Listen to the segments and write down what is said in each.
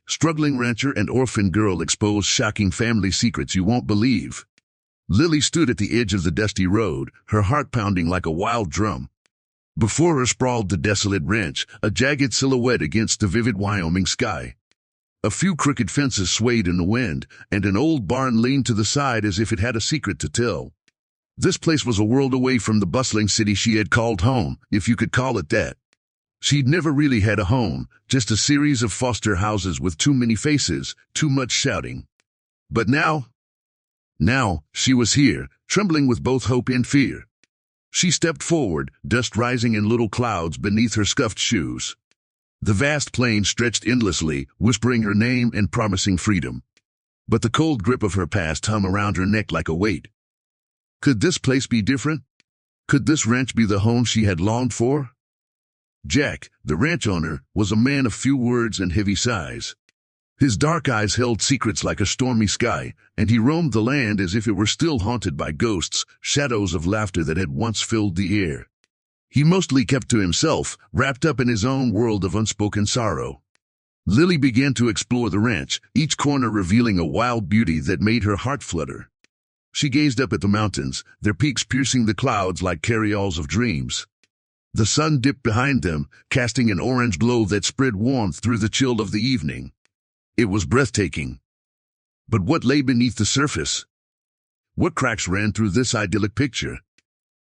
struggling rancher and orphan girl expose shocking family secrets you won't believe. Lily stood at the edge of the dusty road, her heart pounding like a wild drum. Before her sprawled the desolate ranch, a jagged silhouette against the vivid Wyoming sky. A few crooked fences swayed in the wind, and an old barn leaned to the side as if it had a secret to tell. This place was a world away from the bustling city she had called home, if you could call it that. She'd never really had a home, just a series of foster houses with too many faces, too much shouting. But now she was here, trembling with both hope and fear. She stepped forward, dust rising in little clouds beneath her scuffed shoes. The vast plain stretched endlessly, whispering her name and promising freedom. But the cold grip of her past hung around her neck like a weight. Could this place be different? Could this ranch be the home she had longed for? Jack, the ranch owner, was a man of few words and heavy sighs. His dark eyes held secrets like a stormy sky, and he roamed the land as if it were still haunted by ghosts, shadows of laughter that had once filled the air. He mostly kept to himself, wrapped up in his own world of unspoken sorrow. Lily began to explore the ranch, each corner revealing a wild beauty that made her heart flutter. She gazed up at the mountains, their peaks piercing the clouds like carryalls of dreams. The sun dipped behind them, casting an orange glow that spread warmth through the chill of the evening. It was breathtaking. But what lay beneath the surface? What cracks ran through this idyllic picture?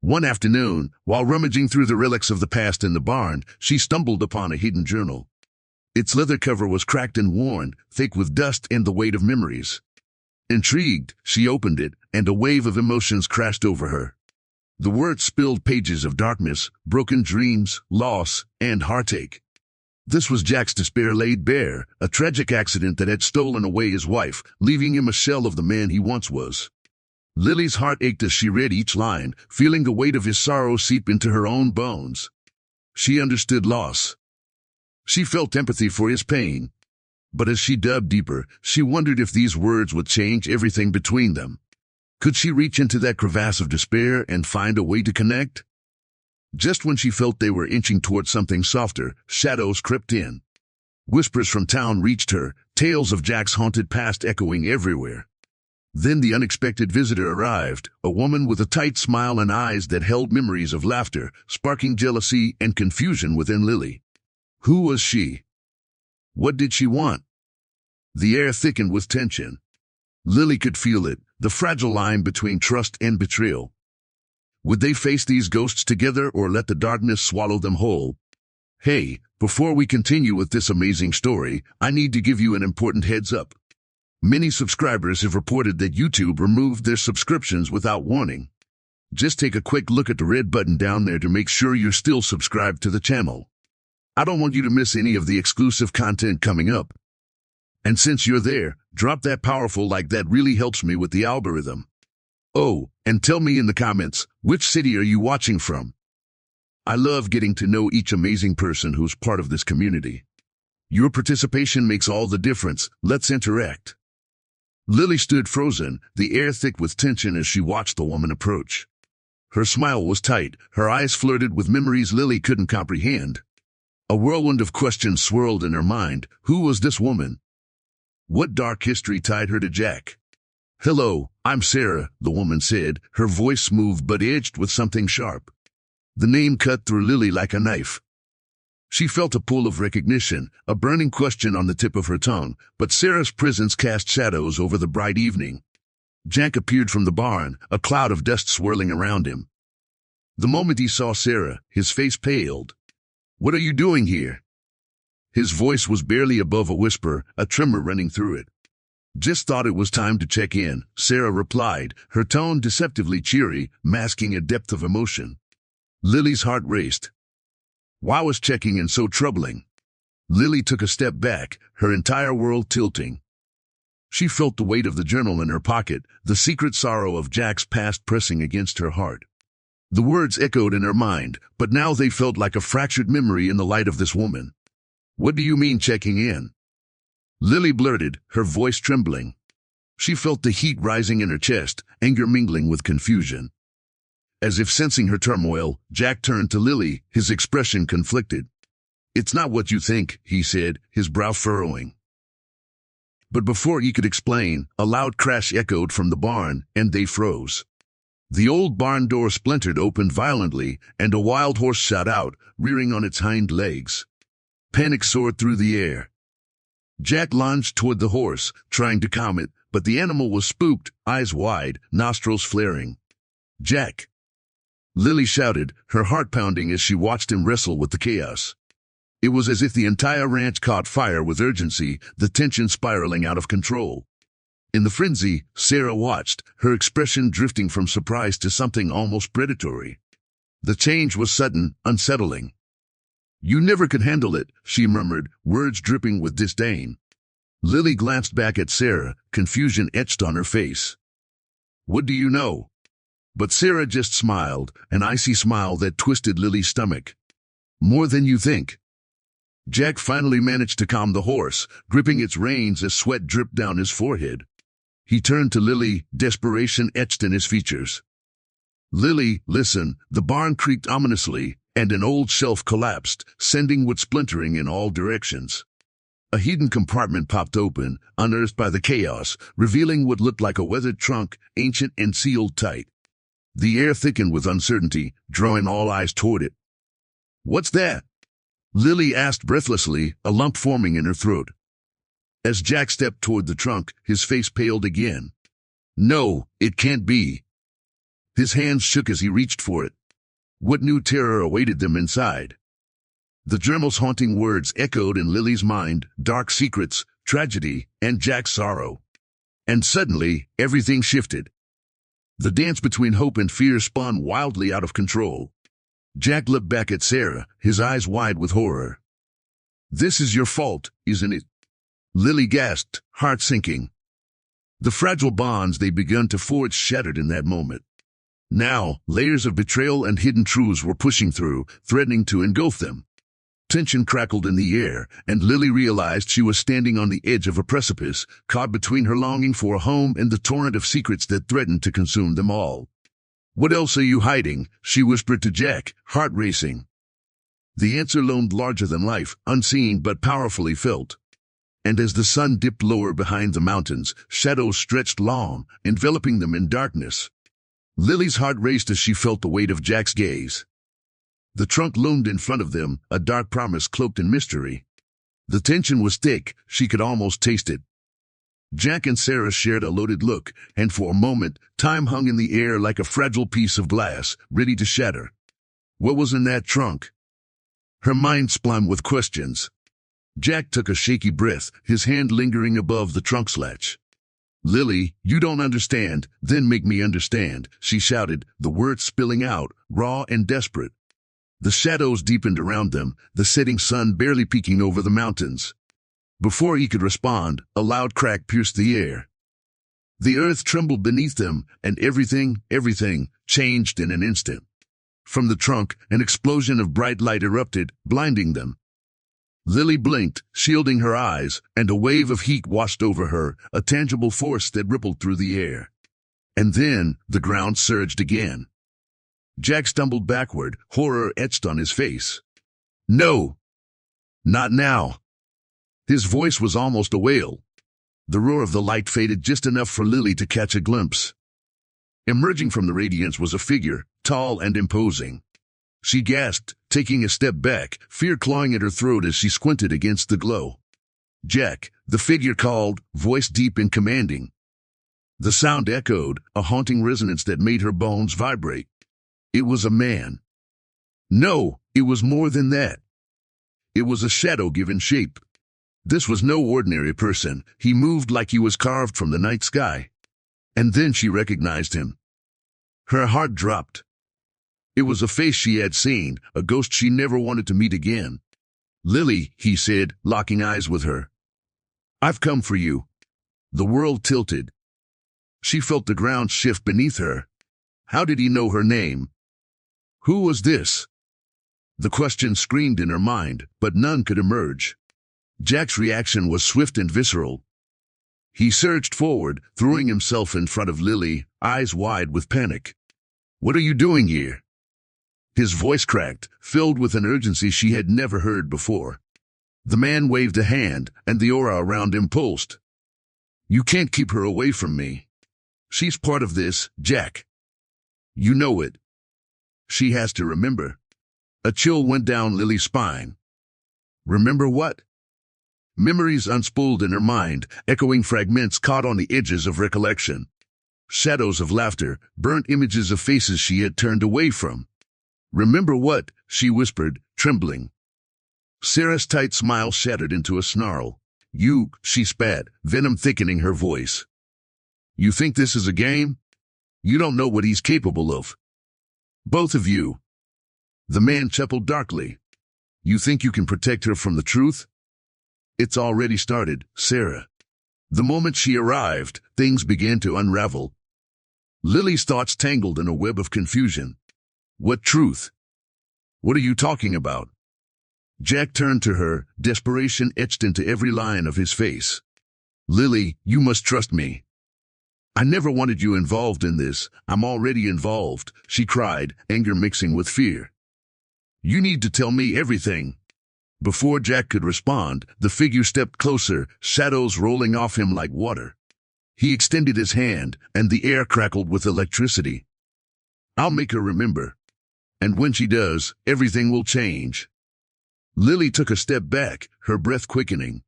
One afternoon, while rummaging through the relics of the past in the barn, she stumbled upon a hidden journal. Its leather cover was cracked and worn, thick with dust and the weight of memories. Intrigued, she opened it, and a wave of emotions crashed over her. The words spilled pages of darkness, broken dreams, loss, and heartache. This was Jack's despair laid bare, a tragic accident that had stolen away his wife, leaving him a shell of the man he once was. Lily's heart ached as she read each line, feeling the weight of his sorrow seep into her own bones. She understood loss. She felt empathy for his pain. But as she dug deeper, she wondered if these words would change everything between them. Could she reach into that crevasse of despair and find a way to connect? Just when she felt they were inching toward something softer, shadows crept in. Whispers from town reached her, tales of Jack's haunted past echoing everywhere. Then the unexpected visitor arrived, a woman with a tight smile and eyes that held memories of laughter, sparking jealousy and confusion within Lily. Who was she? What did she want? The air thickened with tension. Lily could feel it, the fragile line between trust and betrayal. Would they face these ghosts together or let the darkness swallow them whole? Hey, before we continue with this amazing story, I need to give you an important heads up. Many subscribers have reported that YouTube removed their subscriptions without warning. Just take a quick look at the red button down there to make sure you're still subscribed to the channel. I don't want you to miss any of the exclusive content coming up. And since you're there, drop that powerful like, that really helps me with the algorithm. Oh, and tell me in the comments, which city are you watching from? I love getting to know each amazing person who's part of this community. Your participation makes all the difference. Let's interact. Lily stood frozen, the air thick with tension as she watched the woman approach. Her smile was tight, her eyes flirted with memories Lily couldn't comprehend. A whirlwind of questions swirled in her mind. Who was this woman? What dark history tied her to Jack? Hello, I'm Sarah, the woman said, her voice smooth but edged with something sharp. The name cut through Lily like a knife. She felt a pull of recognition, a burning question on the tip of her tongue, but Sarah's presence cast shadows over the bright evening. Jack appeared from the barn, a cloud of dust swirling around him. The moment he saw Sarah, his face paled. What are you doing here? His voice was barely above a whisper, a tremor running through it. Just thought it was time to check in, Sarah replied, her tone deceptively cheery, masking a depth of emotion. Lily's heart raced. Why was checking in so troubling? Lily took a step back, her entire world tilting. She felt the weight of the journal in her pocket, the secret sorrow of Jack's past pressing against her heart. The words echoed in her mind, but now they felt like a fractured memory in the light of this woman. What do you mean checking in? Lily blurted, her voice trembling. She felt the heat rising in her chest, anger mingling with confusion. As if sensing her turmoil, Jack turned to Lily, his expression conflicted. It's not what you think, he said, his brow furrowing. But before he could explain, a loud crash echoed from the barn, and they froze. The old barn door splintered open violently, and a wild horse shot out, rearing on its hind legs. Panic soared through the air. Jack lunged toward the horse, trying to calm it, but the animal was spooked, eyes wide, nostrils flaring. "Jack!" Lily shouted, her heart pounding as she watched him wrestle with the chaos. It was as if the entire ranch caught fire with urgency, the tension spiraling out of control. In the frenzy, Sarah watched, her expression drifting from surprise to something almost predatory. The change was sudden, unsettling. "You never could handle it," she murmured, words dripping with disdain. Lily glanced back at Sarah, confusion etched on her face. "What do you know?" But Sarah just smiled, an icy smile that twisted Lily's stomach. "More than you think." Jack finally managed to calm the horse, gripping its reins as sweat dripped down his forehead. He turned to Lily, desperation etched in his features. "Lily, listen." The barn creaked ominously, and an old shelf collapsed, sending wood splintering in all directions. A hidden compartment popped open, unearthed by the chaos, revealing what looked like a weathered trunk, ancient and sealed tight. The air thickened with uncertainty, drawing all eyes toward it. "What's that?" Lily asked breathlessly, a lump forming in her throat. As Jack stepped toward the trunk, his face paled again. "No, it can't be." His hands shook as he reached for it. What new terror awaited them inside? The journal's haunting words echoed in Lily's mind, dark secrets, tragedy, and Jack's sorrow. And suddenly, everything shifted. The dance between hope and fear spun wildly out of control. Jack looked back at Sarah, his eyes wide with horror. "This is your fault, isn't it?" Lily gasped, heart sinking. The fragile bonds they begun to forge shattered in that moment. Now, layers of betrayal and hidden truths were pushing through, threatening to engulf them. Tension crackled in the air, and Lily realized she was standing on the edge of a precipice, caught between her longing for a home and the torrent of secrets that threatened to consume them all. "What else are you hiding?" she whispered to Jack, heart racing. The answer loomed larger than life, unseen but powerfully felt. And as the sun dipped lower behind the mountains, shadows stretched long, enveloping them in darkness. Lily's heart raced as she felt the weight of Jack's gaze. The trunk loomed in front of them, a dark promise cloaked in mystery. The tension was thick, she could almost taste it. Jack and Sarah shared a loaded look, and for a moment, time hung in the air like a fragile piece of glass, ready to shatter. What was in that trunk? Her mind spun with questions. Jack took a shaky breath, his hand lingering above the trunk's latch. "Lily, you don't understand, then make me understand," she shouted, the words spilling out, raw and desperate. The shadows deepened around them, the setting sun barely peeking over the mountains. Before he could respond, a loud crack pierced the air. The earth trembled beneath them, and everything, changed in an instant. From the trunk, an explosion of bright light erupted, blinding them. Lily blinked, shielding her eyes, and a wave of heat washed over her, a tangible force that rippled through the air. And then, the ground surged again. Jack stumbled backward, horror etched on his face. "No! Not now!" His voice was almost a wail. The roar of the light faded just enough for Lily to catch a glimpse. Emerging from the radiance was a figure, tall and imposing. She gasped, taking a step back, fear clawing at her throat as she squinted against the glow. "Jack," the figure called, voice deep and commanding. The sound echoed, a haunting resonance that made her bones vibrate. It was a man. No, it was more than that. It was a shadow given shape. This was no ordinary person. He moved like he was carved from the night sky. And then she recognized him. Her heart dropped. It was a face she had seen, a ghost she never wanted to meet again. "Lily," he said, locking eyes with her. "I've come for you." The world tilted. She felt the ground shift beneath her. How did he know her name? Who was this? The question screamed in her mind, but none could emerge. Jack's reaction was swift and visceral. He surged forward, throwing himself in front of Lily, eyes wide with panic. "What are you doing here?" His voice cracked, filled with an urgency she had never heard before. The man waved a hand, and the aura around him pulsed. You can't keep her away from me. She's part of this, Jack. You know it. She has to remember. A chill went down Lily's spine. Remember what? Memories unspooled in her mind, echoing fragments caught on the edges of recollection. Shadows of laughter, burnt images of faces she had turned away from. Remember what? She whispered, trembling. Sarah's tight smile shattered into a snarl. You, she spat, venom thickening her voice. You think this is a game? You don't know what he's capable of. Both of you. The man chuckled darkly. You think you can protect her from the truth? It's already started, Sarah. The moment she arrived, things began to unravel. Lily's thoughts tangled in a web of confusion. What truth? What are you talking about? Jack turned to her, desperation etched into every line of his face. Lily, you must trust me. I never wanted you involved in this. I'm already involved, she cried, anger mixing with fear. You need to tell me everything. Before Jack could respond, the figure stepped closer, shadows rolling off him like water. He extended his hand, and the air crackled with electricity. I'll make her remember. And when she does, everything will change. Lily took a step back, her breath quickening.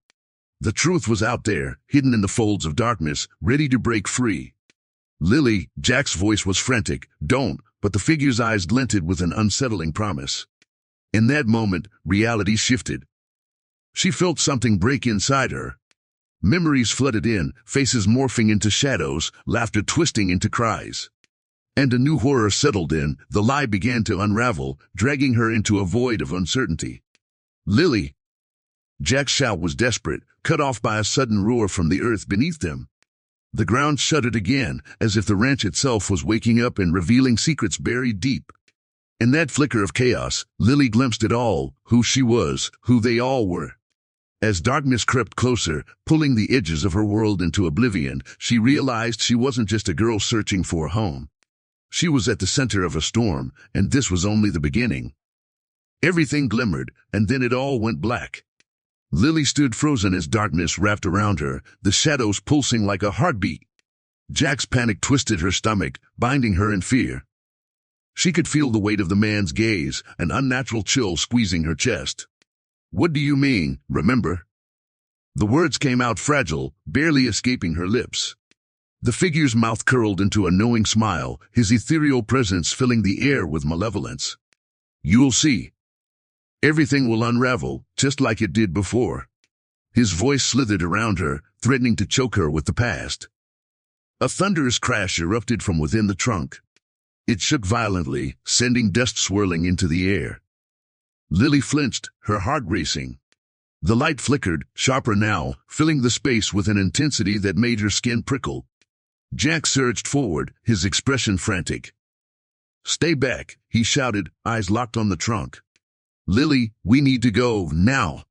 The truth was out there, hidden in the folds of darkness, ready to break free. Lily, Jack's voice was frantic, don't, but the figure's eyes glinted with an unsettling promise. In that moment, reality shifted. She felt something break inside her. Memories flooded in, faces morphing into shadows, laughter twisting into cries. And a new horror settled in, the lie began to unravel, dragging her into a void of uncertainty. Lily! Jack's shout was desperate, cut off by a sudden roar from the earth beneath them. The ground shuddered again, as if the ranch itself was waking up and revealing secrets buried deep. In that flicker of chaos, Lily glimpsed it all, who she was, who they all were. As darkness crept closer, pulling the edges of her world into oblivion, she realized she wasn't just a girl searching for a home. She was at the center of a storm, and this was only the beginning. Everything glimmered, and then it all went black. Lily stood frozen as darkness wrapped around her, the shadows pulsing like a heartbeat. Jack's panic twisted her stomach, binding her in fear. She could feel the weight of the man's gaze, an unnatural chill squeezing her chest. What do you mean, remember? The words came out fragile, barely escaping her lips. The figure's mouth curled into a knowing smile, his ethereal presence filling the air with malevolence. You'll see. Everything will unravel, just like it did before. His voice slithered around her, threatening to choke her with the past. A thunderous crash erupted from within the trunk. It shook violently, sending dust swirling into the air. Lily flinched, her heart racing. The light flickered, sharper now, filling the space with an intensity that made her skin prickle. Jack surged forward, his expression frantic. Stay back, he shouted, eyes locked on the trunk. Lily, we need to go, now.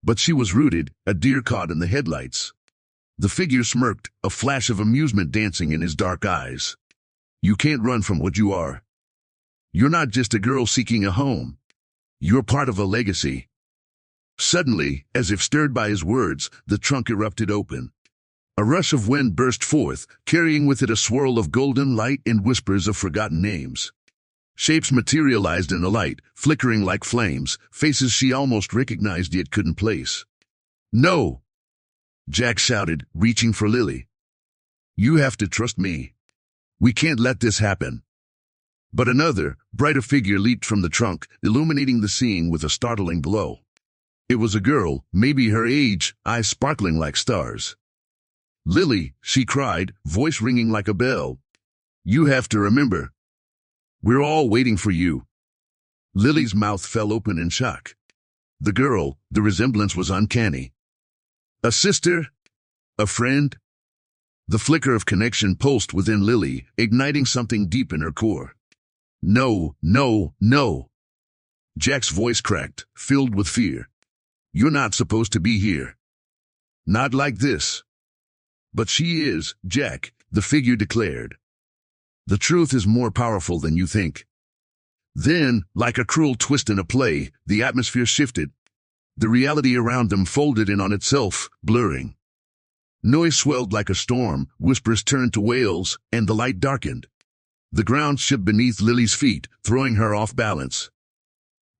But she was rooted, a deer caught in the headlights. The figure smirked, a flash of amusement dancing in his dark eyes. You can't run from what you are. You're not just a girl seeking a home. You're part of a legacy. Suddenly, as if stirred by his words, the trunk erupted open. A rush of wind burst forth, carrying with it a swirl of golden light and whispers of forgotten names. Shapes materialized in the light, flickering like flames, faces she almost recognized yet couldn't place. No! Jack shouted, reaching for Lily. You have to trust me. We can't let this happen. But another, brighter figure leaped from the trunk, illuminating the scene with a startling glow. It was a girl, maybe her age, eyes sparkling like stars. Lily, she cried, voice ringing like a bell. You have to remember. We're all waiting for you. Lily's mouth fell open in shock. The girl, the resemblance was uncanny. A sister? A friend? The flicker of connection pulsed within Lily, igniting something deep in her core. No, no, no. Jack's voice cracked, filled with fear. You're not supposed to be here. Not like this. But she is, Jack, the figure declared. The truth is more powerful than you think. Then, like a cruel twist in a play, the atmosphere shifted. The reality around them folded in on itself, blurring. Noise swelled like a storm, whispers turned to wails, and the light darkened. The ground shook beneath Lily's feet, throwing her off balance.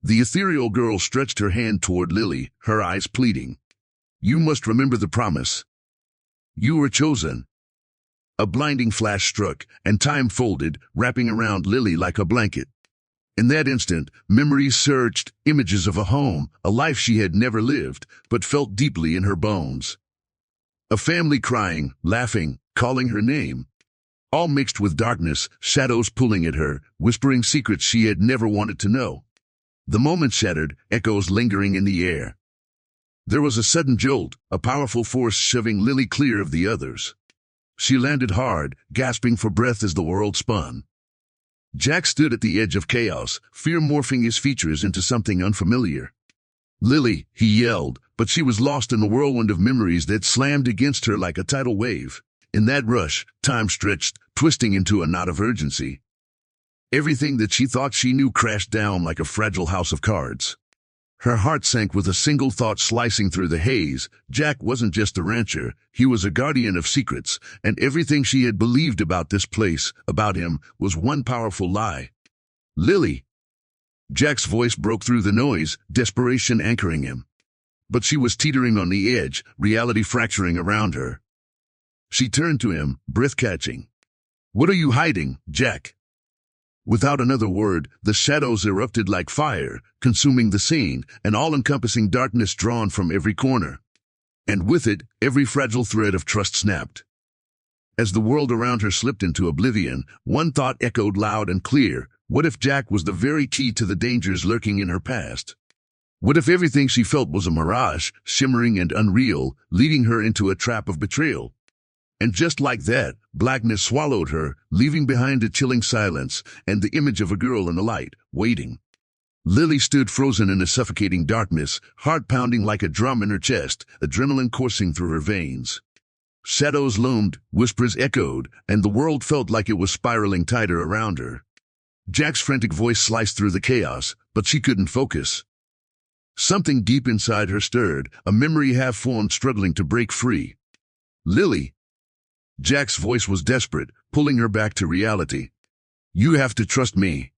The ethereal girl stretched her hand toward Lily, her eyes pleading. "You must remember the promise. You were chosen." A blinding flash struck, and time folded, wrapping around Lily like a blanket. In that instant, memories surged, images of a home, a life she had never lived, but felt deeply in her bones. A family crying, laughing, calling her name. All mixed with darkness, shadows pulling at her, whispering secrets she had never wanted to know. The moment shattered, echoes lingering in the air. There was a sudden jolt, a powerful force shoving Lily clear of the others. She landed hard, gasping for breath as the world spun. Jack stood at the edge of chaos, fear morphing his features into something unfamiliar. "Lily," he yelled, but she was lost in the whirlwind of memories that slammed against her like a tidal wave. In that rush, time stretched, twisting into a knot of urgency. Everything that she thought she knew crashed down like a fragile house of cards. Her heart sank with a single thought slicing through the haze. Jack wasn't just a rancher, he was a guardian of secrets, and everything she had believed about this place, about him, was one powerful lie. "Lily!" Jack's voice broke through the noise, desperation anchoring him. But she was teetering on the edge, reality fracturing around her. She turned to him, breath-catching. "What are you hiding, Jack?" Without another word, the shadows erupted like fire, consuming the scene, an all-encompassing darkness drawn from every corner. And with it, every fragile thread of trust snapped. As the world around her slipped into oblivion, one thought echoed loud and clear. What if Jack was the very key to the dangers lurking in her past? What if everything she felt was a mirage, shimmering and unreal, leading her into a trap of betrayal? And just like that, blackness swallowed her, leaving behind a chilling silence and the image of a girl in the light, waiting. Lily stood frozen in the suffocating darkness, heart pounding like a drum in her chest, adrenaline coursing through her veins. Shadows loomed, whispers echoed, and the world felt like it was spiraling tighter around her. Jack's frantic voice sliced through the chaos, but she couldn't focus. Something deep inside her stirred, a memory half-formed struggling to break free. "Lily!" Jack's voice was desperate, pulling her back to reality. "You have to trust me.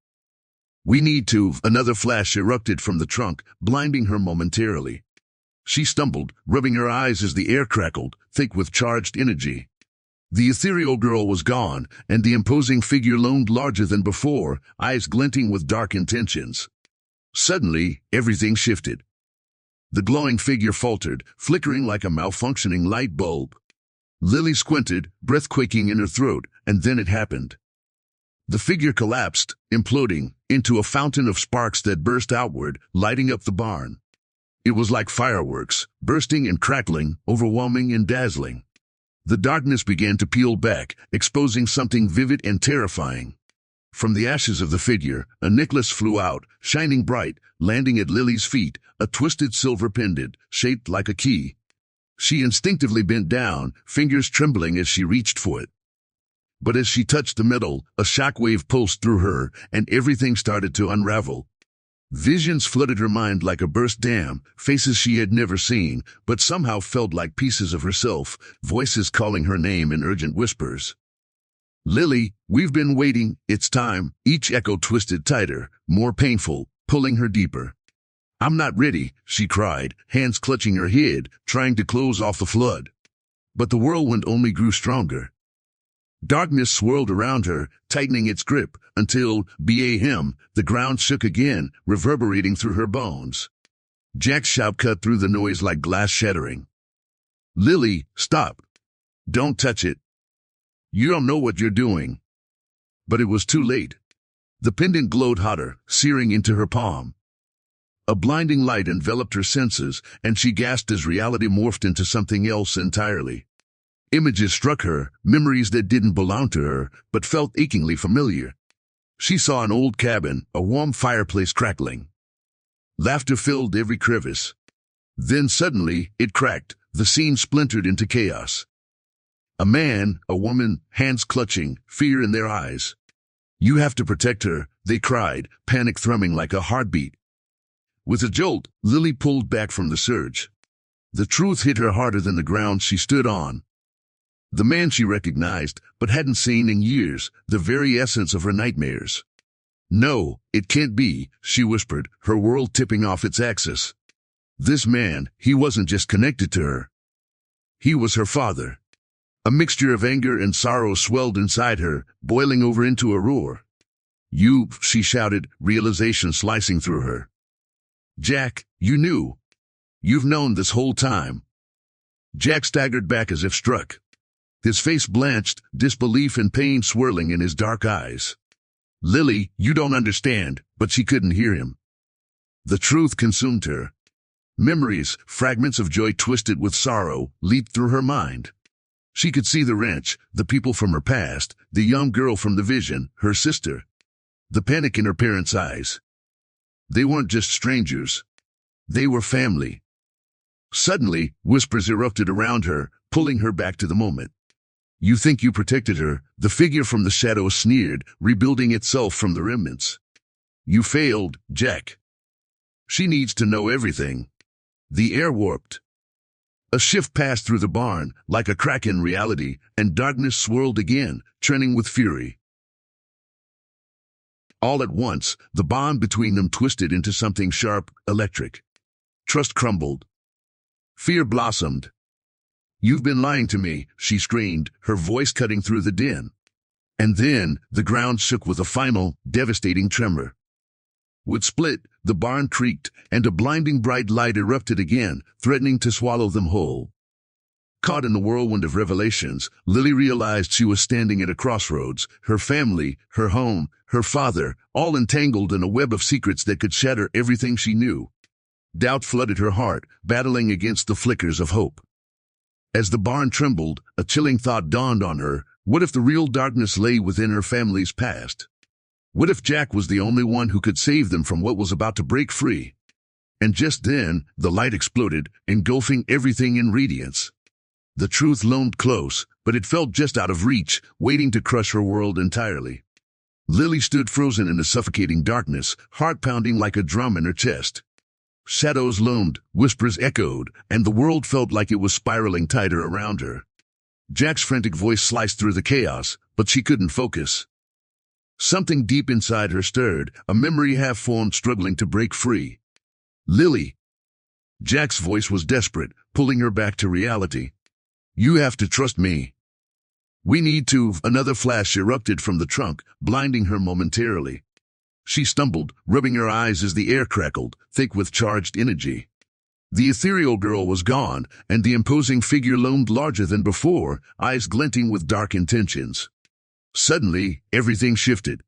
We need to." Another flash erupted from the trunk, blinding her momentarily. She stumbled, rubbing her eyes as the air crackled, thick with charged energy. The ethereal girl was gone, and the imposing figure loomed larger than before, eyes glinting with dark intentions. Suddenly, everything shifted. The glowing figure faltered, flickering like a malfunctioning light bulb. Lily squinted, breath quaking in her throat, and then it happened. The figure collapsed, imploding, into a fountain of sparks that burst outward, lighting up the barn. It was like fireworks, bursting and crackling, overwhelming and dazzling. The darkness began to peel back, exposing something vivid and terrifying. From the ashes of the figure, a necklace flew out, shining bright, landing at Lily's feet, a twisted silver pendant, shaped like a key. She instinctively bent down, fingers trembling as she reached for it. But as she touched the metal, a shockwave pulsed through her, and everything started to unravel. Visions flooded her mind like a burst dam, faces she had never seen, but somehow felt like pieces of herself, voices calling her name in urgent whispers. "Lily, we've been waiting, it's time." Each echo twisted tighter, more painful, pulling her deeper. "I'm not ready," she cried, hands clutching her head, trying to close off the flood. But the whirlwind only grew stronger. Darkness swirled around her, tightening its grip, until, the ground shook again, reverberating through her bones. Jack's shout cut through the noise like glass shattering. "Lily, stop. Don't touch it. You don't know what you're doing." But it was too late. The pendant glowed hotter, searing into her palm. A blinding light enveloped her senses, and she gasped as reality morphed into something else entirely. Images struck her, memories that didn't belong to her, but felt achingly familiar. She saw an old cabin, a warm fireplace crackling. Laughter filled every crevice. Then suddenly, it cracked, the scene splintered into chaos. A man, a woman, hands clutching, fear in their eyes. "You have to protect her," they cried, panic thrumming like a heartbeat. With a jolt, Lily pulled back from the surge. The truth hit her harder than the ground she stood on. The man she recognized, but hadn't seen in years, the very essence of her nightmares. No, it can't be, she whispered, her world tipping off its axis. This man, he wasn't just connected to her. He was her father. A mixture of anger and sorrow swelled inside her, boiling over into a roar. You, she shouted, realization slicing through her. Jack, you knew. You've known this whole time. Jack staggered back as if struck. His face blanched, disbelief and pain swirling in his dark eyes. Lily, you don't understand, but she couldn't hear him. The truth consumed her. Memories, fragments of joy twisted with sorrow, leaped through her mind. She could see the wrench, the people from her past, the young girl from the vision, her sister. The panic in her parents' eyes. They weren't just strangers. They were family. Suddenly, whispers erupted around her, pulling her back to the moment. You think you protected her, the figure from the shadows sneered, rebuilding itself from the remnants. You failed, Jack. She needs to know everything. The air warped. A shift passed through the barn, like a crack in reality, and darkness swirled again, churning with fury. All at once, the bond between them twisted into something sharp, electric. Trust crumbled. Fear blossomed. You've been lying to me, she screamed, her voice cutting through the din. And then, the ground shook with a final, devastating tremor. Wood split, the barn creaked, and a blinding bright light erupted again, threatening to swallow them whole. Caught in the whirlwind of revelations, Lily realized she was standing at a crossroads, her family, her home, her father, all entangled in a web of secrets that could shatter everything she knew. Doubt flooded her heart, battling against the flickers of hope. As the barn trembled, a chilling thought dawned on her. What if the real darkness lay within her family's past? What if Jack was the only one who could save them from what was about to break free? And just then, the light exploded, engulfing everything in radiance. The truth loomed close, but it felt just out of reach, waiting to crush her world entirely. Lily stood frozen in the suffocating darkness, heart pounding like a drum in her chest. Shadows loomed, whispers echoed, and the world felt like it was spiraling tighter around her. Jack's frantic voice sliced through the chaos, but she couldn't focus. Something deep inside her stirred, a memory half-formed struggling to break free. Lily. Jack's voice was desperate, pulling her back to reality. You have to trust me. We need to. Another flash erupted from the trunk, blinding her momentarily. She stumbled, rubbing her eyes as the air crackled, thick with charged energy. The ethereal girl was gone, and the imposing figure loomed larger than before, eyes glinting with dark intentions. Suddenly, everything shifted.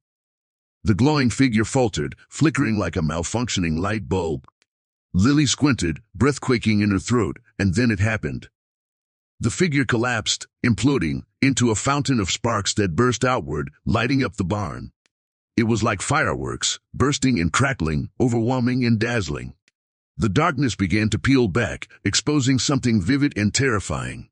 The glowing figure faltered, flickering like a malfunctioning light bulb. Lily squinted, breath quaking in her throat, and then it happened. The figure collapsed, imploding, into a fountain of sparks that burst outward, lighting up the barn. It was like fireworks, bursting and crackling, overwhelming and dazzling. The darkness began to peel back, exposing something vivid and terrifying.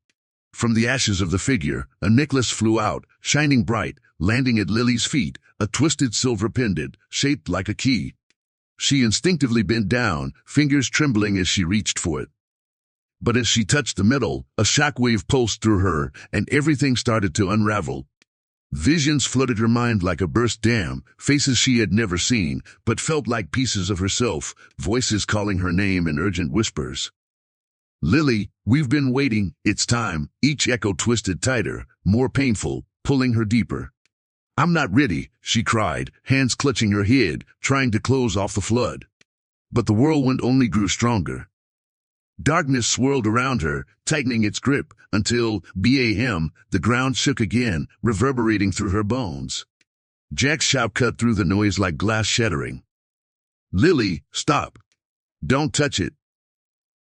From the ashes of the figure, a necklace flew out, shining bright, landing at Lily's feet, a twisted silver pendant, shaped like a key. She instinctively bent down, fingers trembling as she reached for it. But as she touched the metal, a shockwave pulsed through her, and everything started to unravel. Visions flooded her mind like a burst dam, faces she had never seen, but felt like pieces of herself, voices calling her name in urgent whispers. Lily, we've been waiting, it's time. Each echo twisted tighter, more painful, pulling her deeper. I'm not ready, she cried, hands clutching her head, trying to close off the flood. But the whirlwind only grew stronger. Darkness swirled around her, tightening its grip, until, bam, the ground shook again, reverberating through her bones. Jack's shout cut through the noise like glass shattering. Lily, stop. Don't touch it.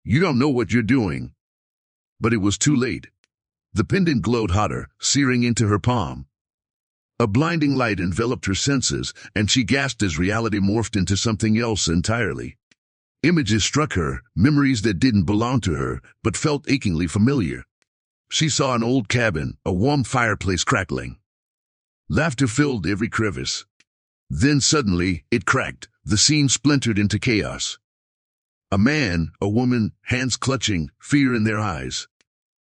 You don't know what you're doing. But it was too late. The pendant glowed hotter, searing into her palm. A blinding light enveloped her senses, and she gasped as reality morphed into something else entirely. Images struck her, memories that didn't belong to her, but felt achingly familiar. She saw an old cabin, a warm fireplace crackling. Laughter filled every crevice. Then suddenly, it cracked, the scene splintered into chaos. A man, a woman, hands clutching, fear in their eyes.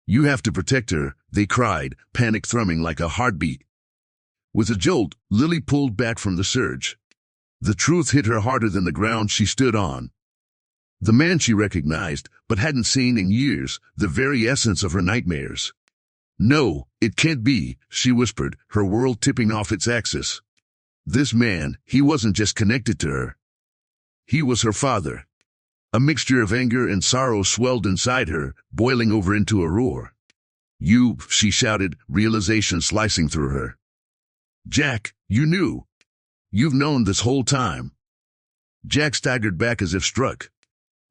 You have to protect her, they cried, panic thrumming like a heartbeat. With a jolt, Lily pulled back from the surge. The truth hit her harder than the ground she stood on. The man she recognized, but hadn't seen in years, the very essence of her nightmares. No, it can't be, she whispered, her world tipping off its axis. This man, he wasn't just connected to her. He was her father. A mixture of anger and sorrow swelled inside her, boiling over into a roar. You, she shouted, realization slicing through her. Jack, you knew. You've known this whole time. Jack staggered back as if struck.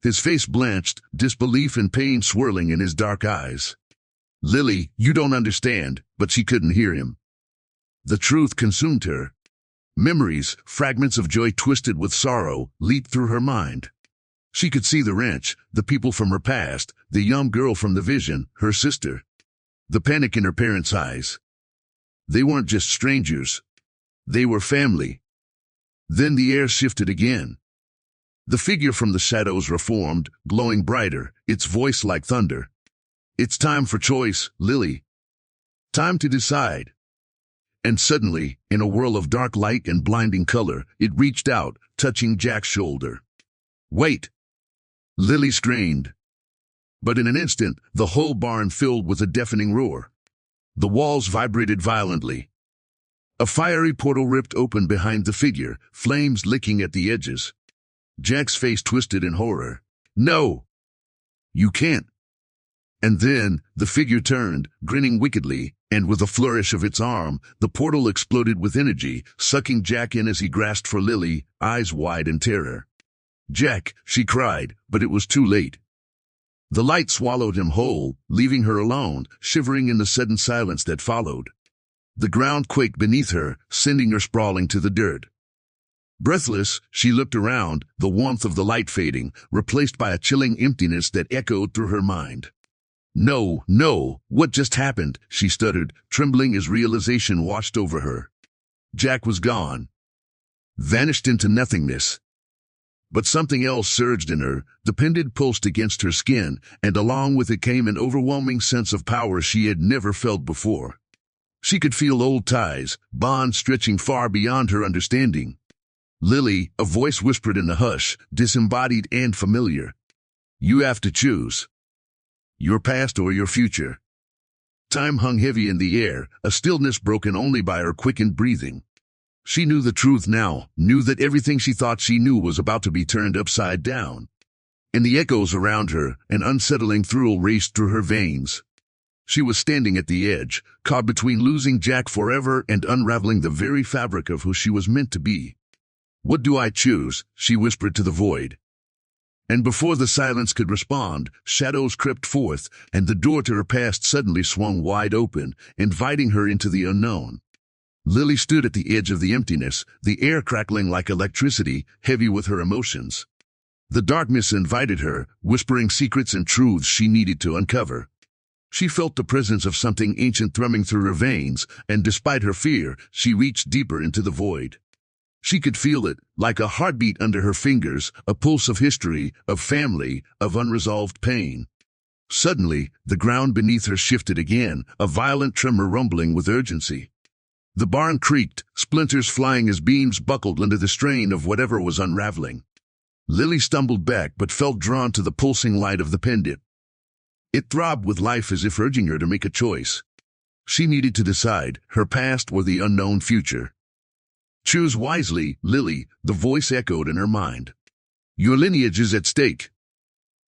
His face blanched, disbelief and pain swirling in his dark eyes. Lily, you don't understand, but she couldn't hear him. The truth consumed her. Memories, fragments of joy twisted with sorrow, leaped through her mind. She could see the ranch, the people from her past, the young girl from the vision, her sister. The panic in her parents' eyes. They weren't just strangers. They were family. Then the air shifted again. The figure from the shadows reformed, glowing brighter, its voice like thunder. It's time for choice, Lily. Time to decide. And suddenly, in a whirl of dark light and blinding color, it reached out, touching Jack's shoulder. Wait! Lily screamed. But in an instant, the whole barn filled with a deafening roar. The walls vibrated violently. A fiery portal ripped open behind the figure, flames licking at the edges. Jack's face twisted in horror. No! You can't! And then, the figure turned, grinning wickedly, and with a flourish of its arm, the portal exploded with energy, sucking Jack in as he grasped for Lily, eyes wide in terror. Jack, she cried, but it was too late. The light swallowed him whole, leaving her alone, shivering in the sudden silence that followed. The ground quaked beneath her, sending her sprawling to the dirt. Breathless, she looked around, the warmth of the light fading, replaced by a chilling emptiness that echoed through her mind. No, no, what just happened? She stuttered, trembling as realization washed over her. Jack was gone. Vanished into nothingness. But something else surged in her, the pendant pulsed against her skin, and along with it came an overwhelming sense of power she had never felt before. She could feel old ties, bonds stretching far beyond her understanding. Lily, a voice whispered in the hush, disembodied and familiar. You have to choose. Your past or your future. Time hung heavy in the air, a stillness broken only by her quickened breathing. She knew the truth now, knew that everything she thought she knew was about to be turned upside down. In the echoes around her, an unsettling thrill raced through her veins. She was standing at the edge, caught between losing Jack forever and unraveling the very fabric of who she was meant to be. What do I choose? She whispered to the void. And before the silence could respond, shadows crept forth, and the door to her past suddenly swung wide open, inviting her into the unknown. Lily stood at the edge of the emptiness, the air crackling like electricity, heavy with her emotions. The darkness invited her, whispering secrets and truths she needed to uncover. She felt the presence of something ancient thrumming through her veins, and despite her fear, she reached deeper into the void. She could feel it, like a heartbeat under her fingers, a pulse of history, of family, of unresolved pain. Suddenly, the ground beneath her shifted again, a violent tremor rumbling with urgency. The barn creaked, splinters flying as beams buckled under the strain of whatever was unraveling. Lily stumbled back but felt drawn to the pulsing light of the pendant. It throbbed with life as if urging her to make a choice. She needed to decide, her past or the unknown future. Choose wisely, Lily, the voice echoed in her mind. Your lineage is at stake.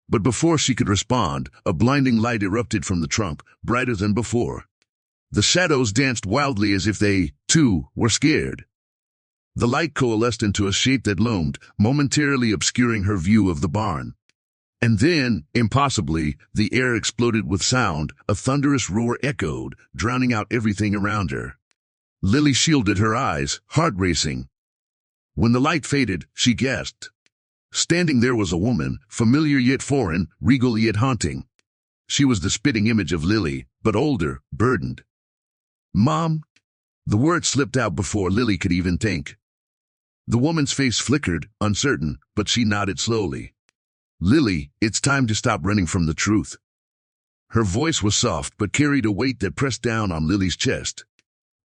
But before she could respond, a blinding light erupted from the trunk, brighter than before. The shadows danced wildly as if they, too, were scared. The light coalesced into a shape that loomed, momentarily obscuring her view of the barn. And then, impossibly, the air exploded with sound, a thunderous roar echoed, drowning out everything around her. Lily shielded her eyes, heart racing. When the light faded, she gasped. Standing there was a woman, familiar yet foreign, regal yet haunting. She was the spitting image of Lily, but older, burdened. Mom? The word slipped out before Lily could even think. The woman's face flickered, uncertain, but she nodded slowly. Lily, it's time to stop running from the truth. Her voice was soft but carried a weight that pressed down on Lily's chest.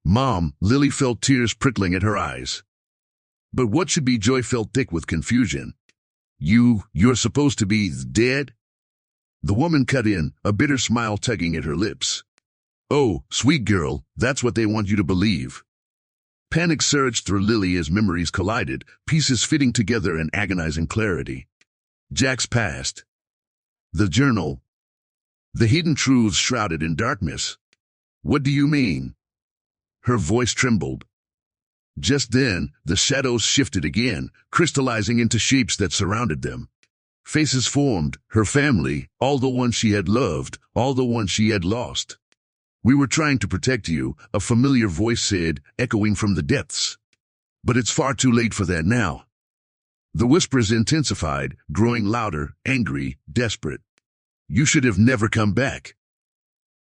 "Mom," Lily felt tears prickling at her eyes. But what should be joy felt thick with confusion. You're supposed to be dead?" The woman cut in, a bitter smile tugging at her lips. "Oh, sweet girl, that's what they want you to believe." Panic surged through Lily as memories collided, pieces fitting together in agonizing clarity. Jack's past. The journal. The hidden truths shrouded in darkness. "What do you mean?" Her voice trembled. Just then, the shadows shifted again, crystallizing into shapes that surrounded them. Faces formed, her family, all the ones she had loved, all the ones she had lost. "We were trying to protect you," a familiar voice said, echoing from the depths. "But it's far too late for that now." The whispers intensified, growing louder, angry, desperate. "You should have never come back."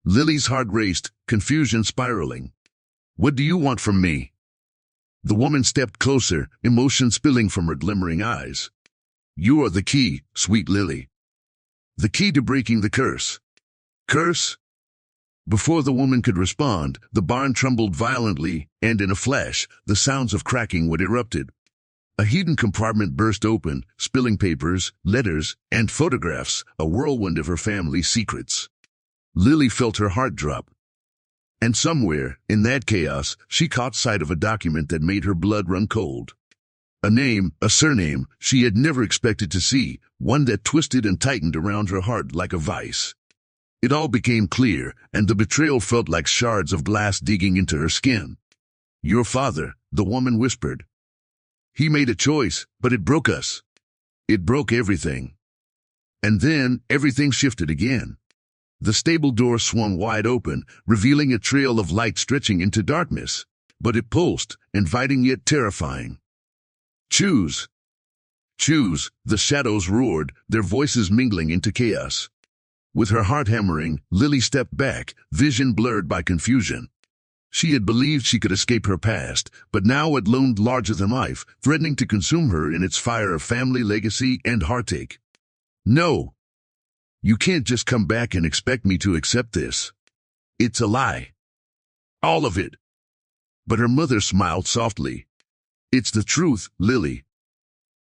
Lily's heart raced, confusion spiraling. "What do you want from me?" The woman stepped closer, emotion spilling from her glimmering eyes. "You are the key, sweet Lily. The key to breaking the curse." "Curse?" Before the woman could respond, the barn trembled violently, and in a flash, the sounds of cracking would erupted. A hidden compartment burst open, spilling papers, letters, and photographs, a whirlwind of her family's secrets. Lily felt her heart drop. And somewhere, in that chaos, she caught sight of a document that made her blood run cold. A name, a surname, she had never expected to see, one that twisted and tightened around her heart like a vice. It all became clear, and the betrayal felt like shards of glass digging into her skin. "Your father," the woman whispered. "He made a choice, but it broke us. It broke everything." And then, everything shifted again. The stable door swung wide open, revealing a trail of light stretching into darkness. But it pulsed, inviting yet terrifying. "Choose! Choose!" The shadows roared, their voices mingling into chaos. With her heart hammering, Lily stepped back, vision blurred by confusion. She had believed she could escape her past, but now it loomed larger than life, threatening to consume her in its fire of family legacy and heartache. "No! You can't just come back and expect me to accept this. It's a lie. All of it." But her mother smiled softly. "It's the truth, Lily.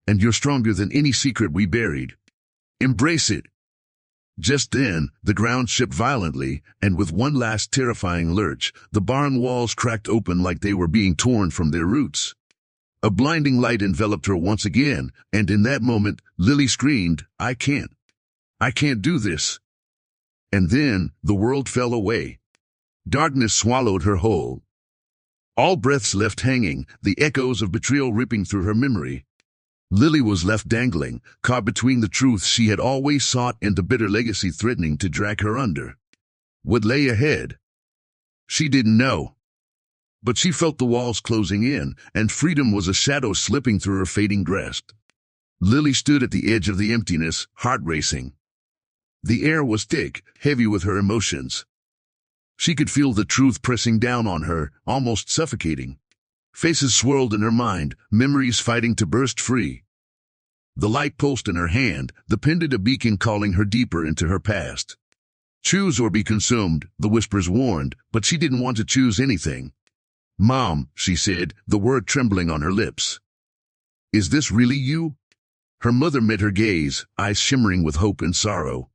And you're stronger than any secret we buried. Embrace it." Just then, the ground shook violently, and with one last terrifying lurch, the barn walls cracked open like they were being torn from their roots. A blinding light enveloped her once again, and in that moment, Lily screamed, I can't do this." And then, the world fell away. Darkness swallowed her whole. All breaths left hanging, the echoes of betrayal ripping through her memory. Lily was left dangling, caught between the truths she had always sought and the bitter legacy threatening to drag her under. What lay ahead? She didn't know. But she felt the walls closing in, and freedom was a shadow slipping through her fading grasp. Lily stood at the edge of the emptiness, heart racing. The air was thick, heavy with her emotions. She could feel the truth pressing down on her, almost suffocating. Faces swirled in her mind, memories fighting to burst free. The light pulsed in her hand, the pendant a beacon calling her deeper into her past. "Choose or be consumed," the whispers warned, but she didn't want to choose anything. "Mom," she said, the word trembling on her lips. "Is this really you?" Her mother met her gaze, eyes shimmering with hope and sorrow.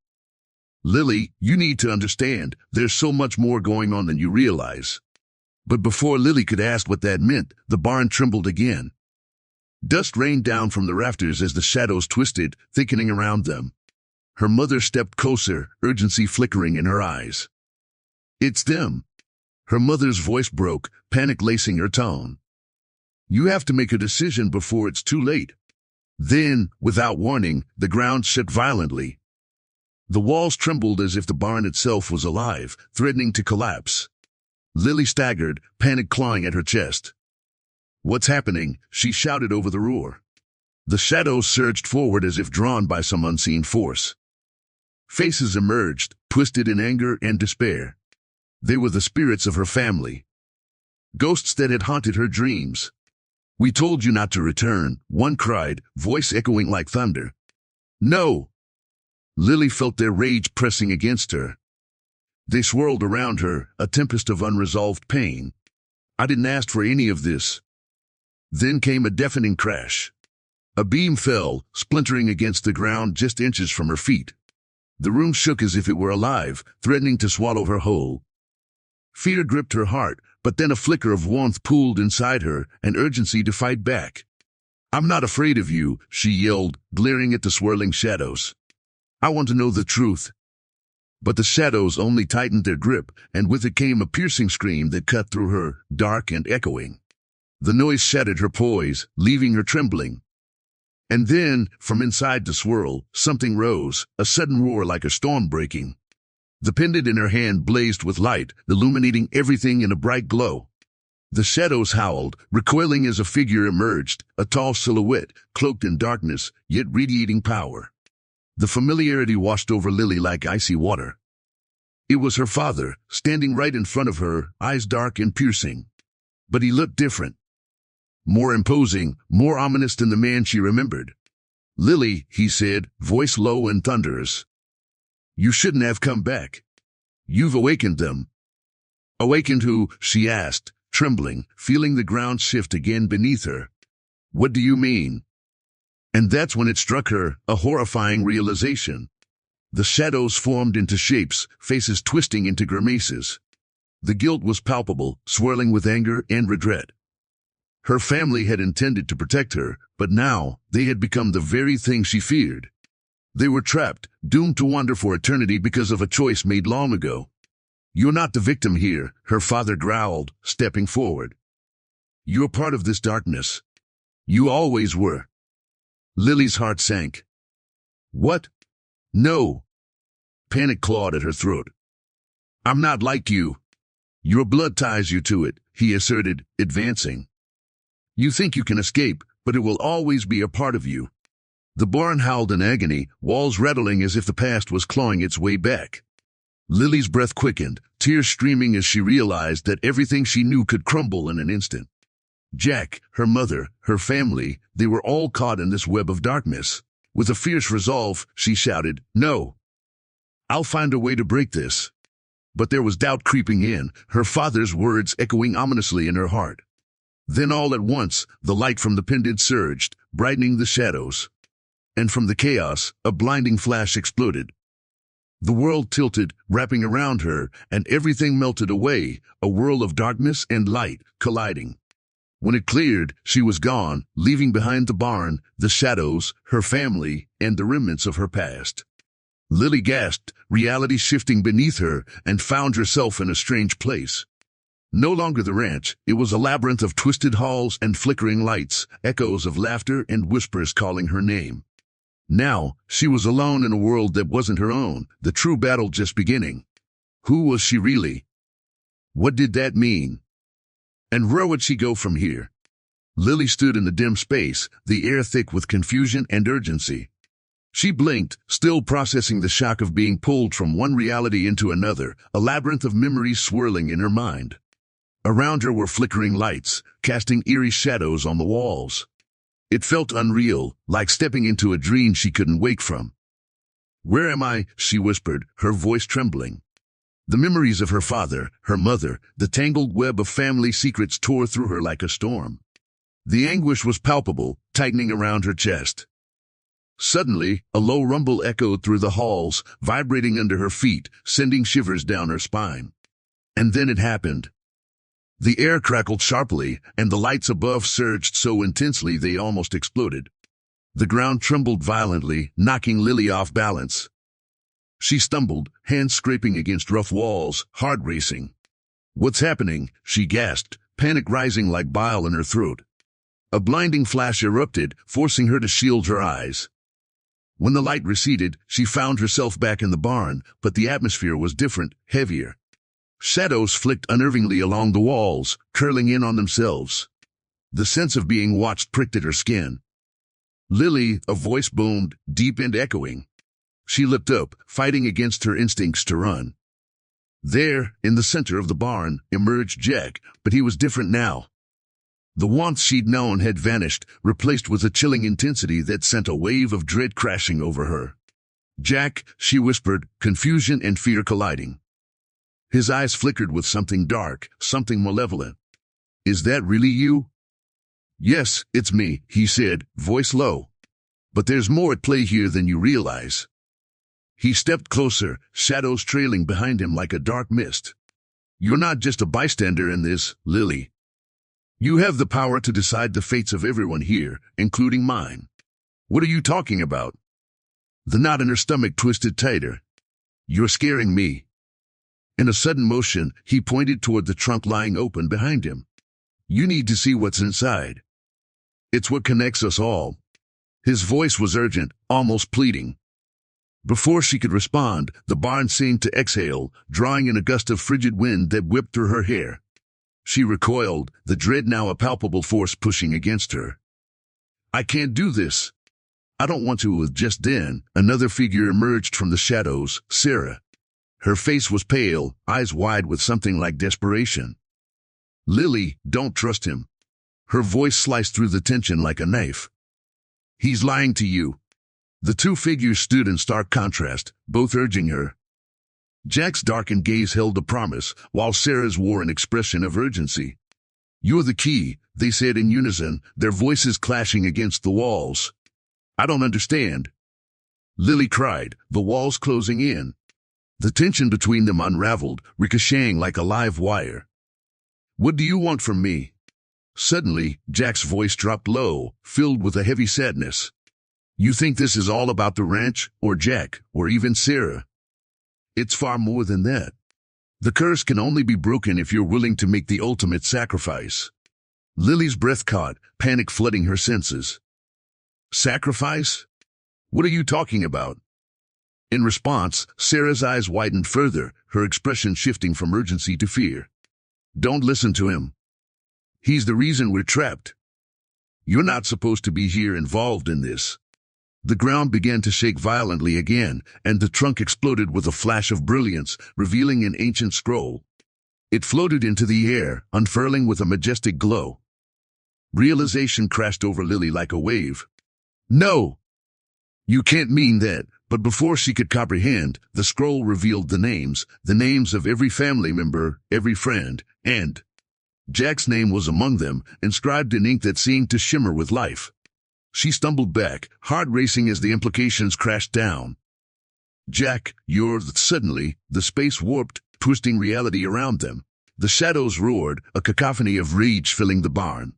"Lily, you need to understand, there's so much more going on than you realize." But before Lily could ask what that meant, the barn trembled again. Dust rained down from the rafters as the shadows twisted, thickening around them. Her mother stepped closer, urgency flickering in her eyes. "It's them." Her mother's voice broke, panic lacing her tone. "You have to make a decision before it's too late." Then, without warning, the ground shook violently. The walls trembled as if the barn itself was alive, threatening to collapse. Lily staggered, panic clawing at her chest. "What's happening?" she shouted over the roar. The shadows surged forward as if drawn by some unseen force. Faces emerged, twisted in anger and despair. They were the spirits of her family. Ghosts that had haunted her dreams. "We told you not to return," one cried, voice echoing like thunder. "No!" Lily felt their rage pressing against her. They swirled around her, a tempest of unresolved pain. I didn't ask for any of this. Then came a deafening crash. A beam fell, splintering against the ground just inches from her feet. The room shook as if it were alive, threatening to swallow her whole. Fear gripped her heart, but then a flicker of warmth pooled inside her, an urgency to fight back. "I'm not afraid of you," she yelled, glaring at the swirling shadows. "I want to know the truth." But the shadows only tightened their grip, and with it came a piercing scream that cut through her, dark and echoing. The noise shattered her poise, leaving her trembling. And then, from inside the swirl, something rose, a sudden roar like a storm breaking. The pendant in her hand blazed with light, illuminating everything in a bright glow. The shadows howled, recoiling as a figure emerged, a tall silhouette, cloaked in darkness, yet radiating power. The familiarity washed over Lily like icy water. It was her father, standing right in front of her, eyes dark and piercing. But he looked different. More imposing, more ominous than the man she remembered. "Lily," he said, voice low and thunderous. "You shouldn't have come back. You've awakened them." "Awakened who?" she asked, trembling, feeling the ground shift again beneath her. "What do you mean?" And that's when it struck her, a horrifying realization. The shadows formed into shapes, faces twisting into grimaces. The guilt was palpable, swirling with anger and regret. Her family had intended to protect her, but now they had become the very thing she feared. They were trapped, doomed to wander for eternity because of a choice made long ago. "You're not the victim here," her father growled, stepping forward. "You're part of this darkness. You always were." Lily's heart sank. "What? No." Panic clawed at her throat. "I'm not like you. Your blood ties you to it," he asserted, advancing. "You think you can escape, but it will always be a part of you." The barn howled in agony, walls rattling as if the past was clawing its way back. Lily's breath quickened, tears streaming as she realized that everything she knew could crumble in an instant. Jack, her mother, her family, they were all caught in this web of darkness. With a fierce resolve, she shouted, "No! I'll find a way to break this." But there was doubt creeping in, her father's words echoing ominously in her heart. Then all at once, the light from the pendant surged, brightening the shadows. And from the chaos, a blinding flash exploded. The world tilted, wrapping around her, and everything melted away, a whirl of darkness and light, colliding. When it cleared, she was gone, leaving behind the barn, the shadows, her family, and the remnants of her past. Lily gasped, reality shifting beneath her, and found herself in a strange place. No longer the ranch, it was a labyrinth of twisted halls and flickering lights, echoes of laughter and whispers calling her name. Now, she was alone in a world that wasn't her own, the true battle just beginning. Who was she really? What did that mean? And where would she go from here? Lily stood in the dim space, the air thick with confusion and urgency. She blinked, still processing the shock of being pulled from one reality into another, a labyrinth of memories swirling in her mind. Around her were flickering lights, casting eerie shadows on the walls. It felt unreal, like stepping into a dream she couldn't wake from. "Where am I?" she whispered, her voice trembling. The memories of her father, her mother, the tangled web of family secrets tore through her like a storm. The anguish was palpable, tightening around her chest. Suddenly, a low rumble echoed through the halls, vibrating under her feet, sending shivers down her spine. And then it happened. The air crackled sharply, and the lights above surged so intensely they almost exploded. The ground trembled violently, knocking Lily off balance. She stumbled, hands scraping against rough walls, heart racing. "What's happening?" she gasped, panic rising like bile in her throat. A blinding flash erupted, forcing her to shield her eyes. When the light receded, she found herself back in the barn, but the atmosphere was different, heavier. Shadows flicked unnervingly along the walls, curling in on themselves. The sense of being watched pricked at her skin. "Lily," a voice boomed, deep and echoing. She looked up, fighting against her instincts to run. There, in the center of the barn, emerged Jack, but he was different now. The warmth she'd known had vanished, replaced with a chilling intensity that sent a wave of dread crashing over her. "Jack," she whispered, confusion and fear colliding. His eyes flickered with something dark, something malevolent. Is that really you? Yes, it's me, he said, voice low. But there's more at play here than you realize. He stepped closer, shadows trailing behind him like a dark mist. You're not just a bystander in this, Lily. You have the power to decide the fates of everyone here, including mine. What are you talking about? The knot in her stomach twisted tighter. You're scaring me. In a sudden motion, he pointed toward the trunk lying open behind him. You need to see what's inside. It's what connects us all. His voice was urgent, almost pleading. Before she could respond, the barn seemed to exhale, drawing in a gust of frigid wind that whipped through her hair. She recoiled, the dread now a palpable force pushing against her. I can't do this. I don't want to. Just then, another figure emerged from the shadows, Sarah. Her face was pale, eyes wide with something like desperation. Lily, don't trust him. Her voice sliced through the tension like a knife. He's lying to you. The two figures stood in stark contrast, both urging her. Jack's darkened gaze held a promise, while Sarah's wore an expression of urgency. You're the key, they said in unison, their voices clashing against the walls. I don't understand. Lily cried, the walls closing in. The tension between them unraveled, ricocheting like a live wire. What do you want from me? Suddenly, Jack's voice dropped low, filled with a heavy sadness. You think this is all about the ranch, or Jack, or even Sarah? It's far more than that. The curse can only be broken if you're willing to make the ultimate sacrifice. Lily's breath caught, panic flooding her senses. Sacrifice? What are you talking about? In response, Sarah's eyes widened further, her expression shifting from urgency to fear. Don't listen to him. He's the reason we're trapped. You're not supposed to be here involved in this. The ground began to shake violently again, and the trunk exploded with a flash of brilliance, revealing an ancient scroll. It floated into the air, unfurling with a majestic glow. Realization crashed over Lily like a wave. No! You can't mean that. But before she could comprehend, the scroll revealed the names of every family member, every friend, and Jack's name was among them, inscribed in ink that seemed to shimmer with life. She stumbled back, heart racing as the implications crashed down. Jack, you're... Suddenly, the space warped, twisting reality around them. The shadows roared, a cacophony of rage filling the barn.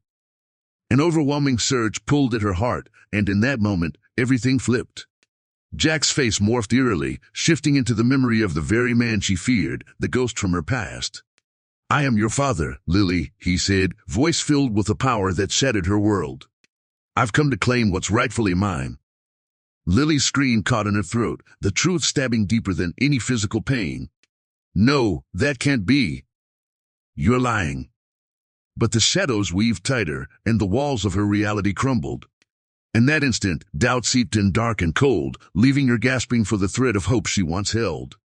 An overwhelming surge pulled at her heart, and in that moment, everything flipped. Jack's face morphed eerily, shifting into the memory of the very man she feared, the ghost from her past. I am your father, Lily, he said, voice filled with a power that shattered her world. I've come to claim what's rightfully mine. Lily's scream caught in her throat, the truth stabbing deeper than any physical pain. No, that can't be. You're lying. But the shadows weaved tighter, and the walls of her reality crumbled. In that instant, doubt seeped in dark and cold, leaving her gasping for the thread of hope she once held.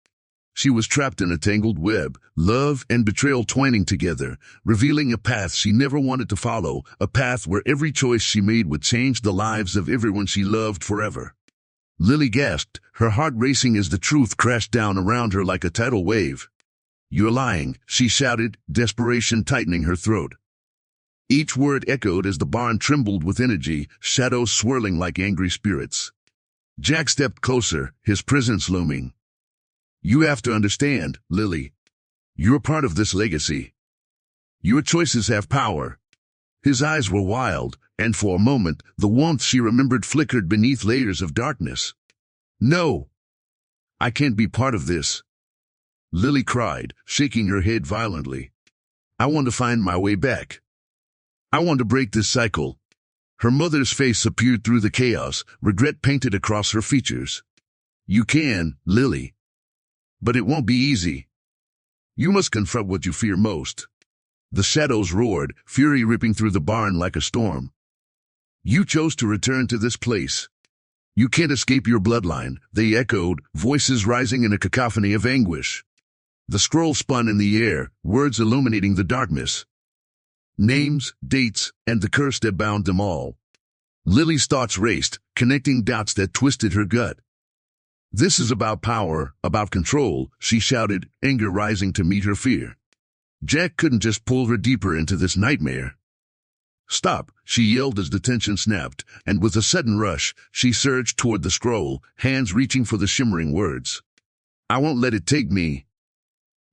She was trapped in a tangled web, love and betrayal twining together, revealing a path she never wanted to follow, a path where every choice she made would change the lives of everyone she loved forever. Lily gasped, her heart racing as the truth crashed down around her like a tidal wave. You're lying, she shouted, desperation tightening her throat. Each word echoed as the barn trembled with energy, shadows swirling like angry spirits. Jack stepped closer, his presence looming. You have to understand, Lily. You're part of this legacy. Your choices have power. His eyes were wild, and for a moment, the warmth she remembered flickered beneath layers of darkness. No! I can't be part of this. Lily cried, shaking her head violently. I want to find my way back. I want to break this cycle. Her mother's face appeared through the chaos, regret painted across her features. You can, Lily. But it won't be easy. You must confront what you fear most. The shadows roared, fury ripping through the barn like a storm. You chose to return to this place. You can't escape your bloodline, they echoed, voices rising in a cacophony of anguish. The scroll spun in the air, words illuminating the darkness. Names, dates, and the curse that bound them all. Lily's thoughts raced, connecting dots that twisted her gut. This is about power, about control, she shouted, anger rising to meet her fear. Jack couldn't just pull her deeper into this nightmare. Stop, she yelled as the tension snapped, and with a sudden rush, she surged toward the scroll, hands reaching for the shimmering words. I won't let it take me.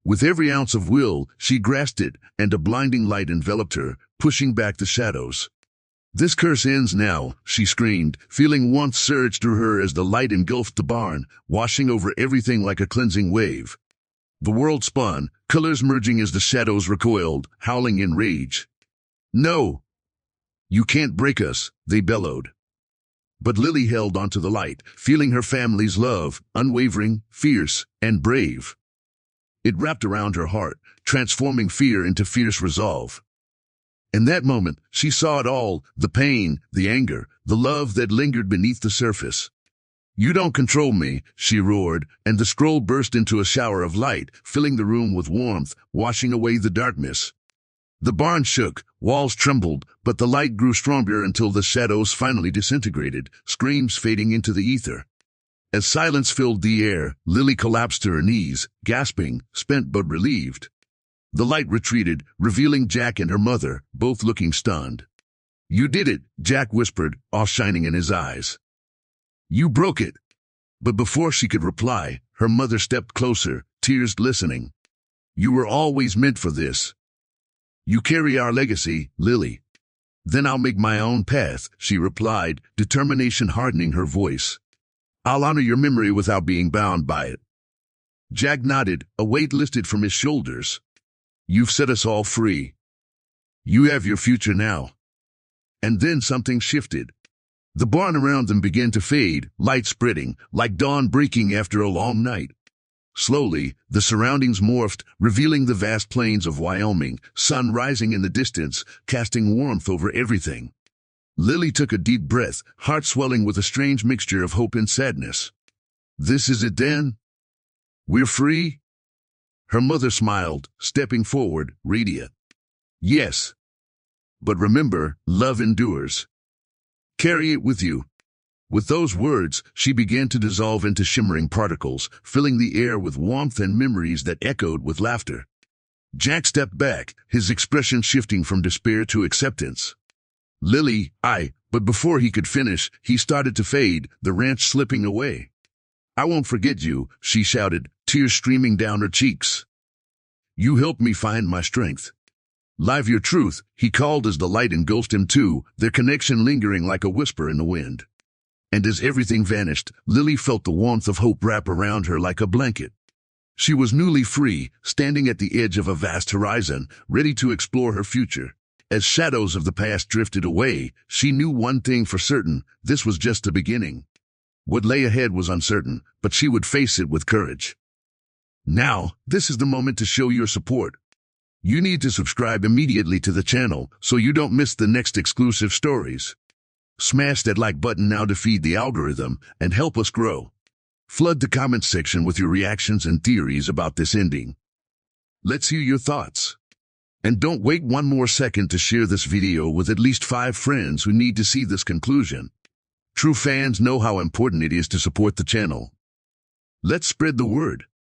With every ounce of will, she grasped it, and a blinding light enveloped her, pushing back the shadows. This curse ends now, she screamed, feeling warmth surge through her as the light engulfed the barn, washing over everything like a cleansing wave. The world spun, colors merging as the shadows recoiled, howling in rage. No! You can't break us, they bellowed. But Lily held onto the light, feeling her family's love, unwavering, fierce, and brave. It wrapped around her heart, transforming fear into fierce resolve. In that moment, she saw it all, the pain, the anger, the love that lingered beneath the surface. You don't control me, she roared, and the scroll burst into a shower of light, filling the room with warmth, washing away the darkness. The barn shook, walls trembled, but the light grew stronger until the shadows finally disintegrated, screams fading into the ether. As silence filled the air, Lily collapsed to her knees, gasping, spent but relieved. The light retreated, revealing Jack and her mother, both looking stunned. You did it, Jack whispered, awe shining in his eyes. You broke it. But before she could reply, her mother stepped closer, tears glistening. You were always meant for this. You carry our legacy, Lily. Then I'll make my own path, she replied, determination hardening her voice. I'll honor your memory without being bound by it. Jack nodded, a weight lifted from his shoulders. You've set us all free. You have your future now. And then something shifted. The barn around them began to fade, light spreading, like dawn breaking after a long night. Slowly, the surroundings morphed, revealing the vast plains of Wyoming, sun rising in the distance, casting warmth over everything. Lily took a deep breath, heart swelling with a strange mixture of hope and sadness. This is it then? We're free? Her mother smiled, stepping forward, radiant. Yes. But remember, love endures. Carry it with you. With those words, she began to dissolve into shimmering particles, filling the air with warmth and memories that echoed with laughter. Jack stepped back, his expression shifting from despair to acceptance. Lily, but before he could finish, he started to fade, the ranch slipping away. I won't forget you, she shouted, tears streaming down her cheeks. You helped me find my strength. Live your truth, he called as the light engulfed him too, their connection lingering like a whisper in the wind. And as everything vanished, Lily felt the warmth of hope wrap around her like a blanket. She was newly free, standing at the edge of a vast horizon, ready to explore her future. As shadows of the past drifted away, she knew one thing for certain, this was just the beginning. What lay ahead was uncertain, but she would face it with courage. Now, this is the moment to show your support. You need to subscribe immediately to the channel so you don't miss the next exclusive stories. Smash that like button now to feed the algorithm and help us grow. Flood the comments section with your reactions and theories about this ending. Let's hear your thoughts. And don't wait one more second to share this video with at least 5 friends who need to see this conclusion. True fans know how important it is to support the channel. Let's spread the word.